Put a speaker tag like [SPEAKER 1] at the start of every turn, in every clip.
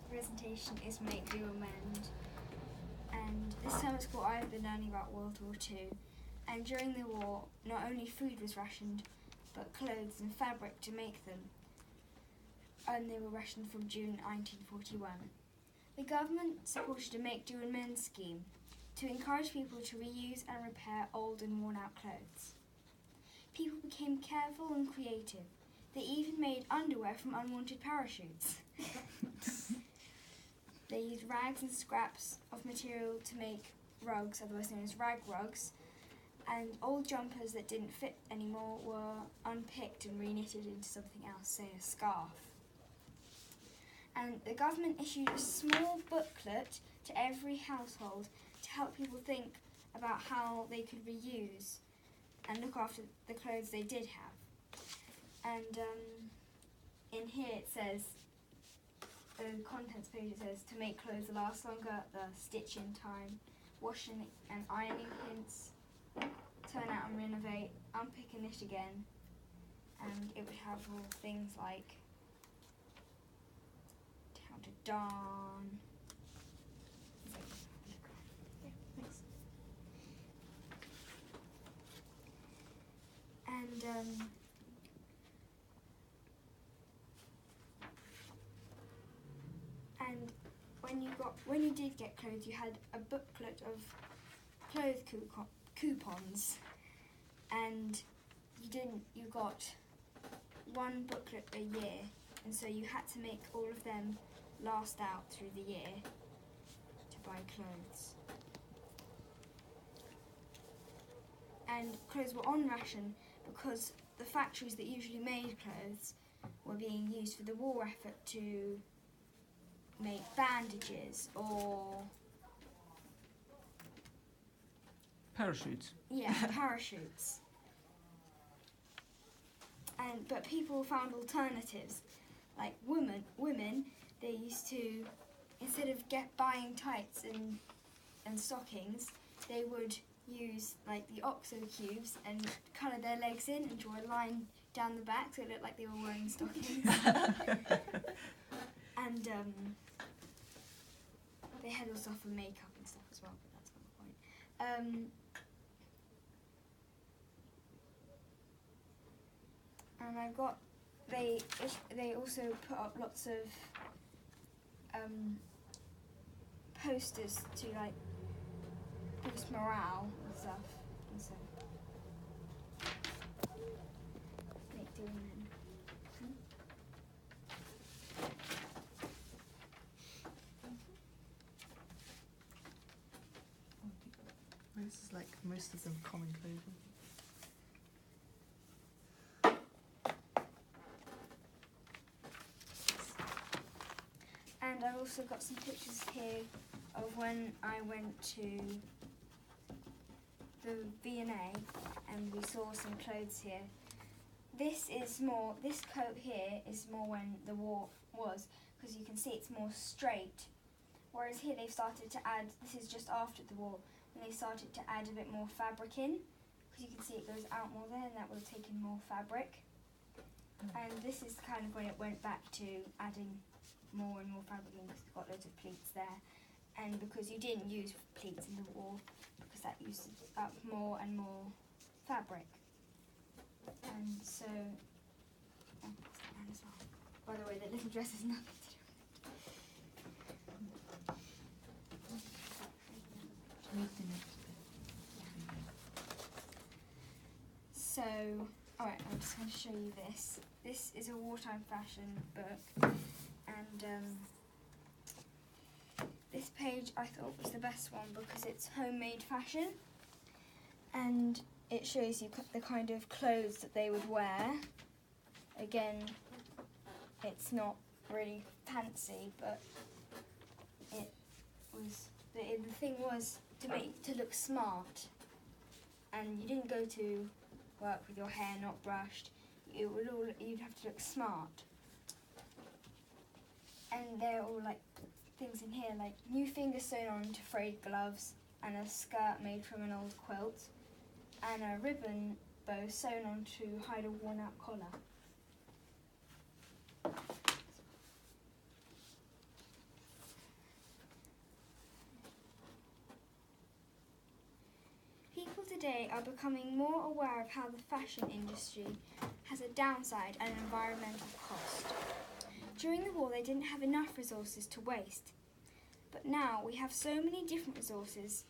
[SPEAKER 1] presentation is Make Do Amend, and this time it's called I've been learning about World War II. And during the war, not only food was rationed, but clothes and fabric to make them. And they were rationed from June 1941. The government supported a Make Do Amend scheme to encourage people to reuse and repair old and worn-out clothes. People became careful and creative. They even made underwear from unwanted parachutes. They used rags and scraps of material to make rugs, otherwise known as rag rugs, and old jumpers that didn't fit anymore were unpicked and reknitted into something else, say a scarf. And the government issued a small booklet to every household to help people think about how they could reuse and look after the clothes they did have. And in here it says, the contents page, it says, to make clothes last longer, the stitching time, washing and ironing hints, turn out and renovate, unpick and knit again, and it would have all things like how to darn. And when you did get clothes, you had a booklet of clothes coupons, and you got one booklet a year, and so you had to make all of them last out through the year to buy clothes. And clothes were on ration because the factories that usually made clothes were being used for the war effort to make bandages or
[SPEAKER 2] parachutes.
[SPEAKER 1] Yeah, parachutes. But people found alternatives. Like women, they used to, instead of buying tights and stockings, they would use like the OXO cubes and colour their legs in and draw a line down the back so it looked like they were wearing stockings. And they had all stuff for makeup and stuff as well, but that's not the point. And I've got, they also put up lots of posters to like boost morale and stuff, and so Make Do Amend.
[SPEAKER 3] This is like most of them common clothing.
[SPEAKER 1] And I've also got some pictures here of when I went to the V&A and we saw some clothes here. This coat here is more when the war was, because you can see it's more straight. Whereas here they've started to add, this is just after the war, when they started to add a bit more fabric in, because you can see it goes out more there and that would have taken more fabric. And this is kind of when it went back to adding more and more fabric in, because it's got loads of pleats there, and because you didn't use pleats in the war because that used up more and more fabric. And so that's the man as well. By the way, the little dress has nothing to do with it. So, alright, I'm just going to show you this. This is a wartime fashion book, and this page I thought was the best one because it's homemade fashion, and it shows you the kind of clothes that they would wear. Again, it's not really fancy, but it was the thing was to look smart, and you didn't go to work with your hair not brushed. You'd have to look smart. And they're all like things in here, like new fingers sewn on to frayed gloves, and a skirt made from an old quilt, and a ribbon bow sewn on to hide a worn out collar. today are becoming more aware of how the fashion industry has a downside and environmental cost. During the war, they didn't have enough resources to waste. But now we have so many different resources,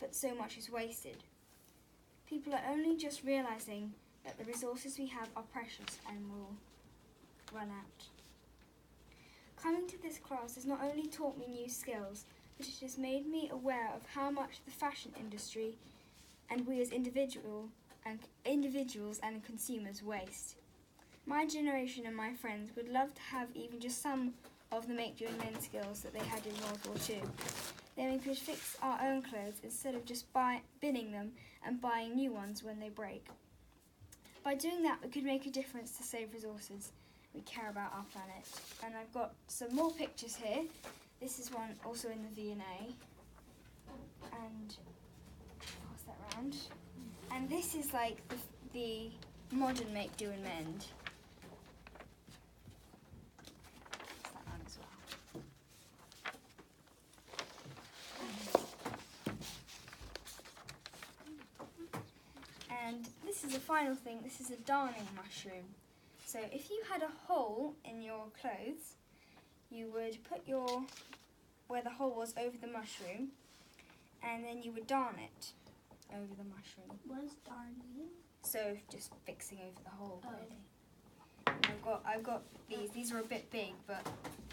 [SPEAKER 1] but so much is wasted. People are only just realising that the resources we have are precious and will run out. Coming to this class has not only taught me new skills, but it has made me aware of how much the fashion industry and we as individuals and consumers waste. My generation and my friends would love to have even just some of the make, do and mend skills that they had in World War II. Then we could fix our own clothes instead of just binning them and buying new ones when they break. By doing that, we could make a difference to save resources. We care about our planet. And I've got some more pictures here. This is one also in the V&A. And pass that round. And this is like the modern make, do and mend. Pass that round as well. And this is the final thing. This is a darning mushroom. So if you had a hole in your clothes, you would put where the hole was over the mushroom, and then you would darn it over the mushroom.
[SPEAKER 4] What's darning?
[SPEAKER 1] So just fixing over the hole,
[SPEAKER 4] Oh.
[SPEAKER 1] really. And I've got these. These are a bit big, but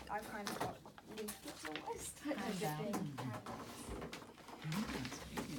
[SPEAKER 1] I've kind of got leaflets almost.
[SPEAKER 3] Hand
[SPEAKER 1] They're
[SPEAKER 3] down.
[SPEAKER 1] big.
[SPEAKER 2] Mm, that's big.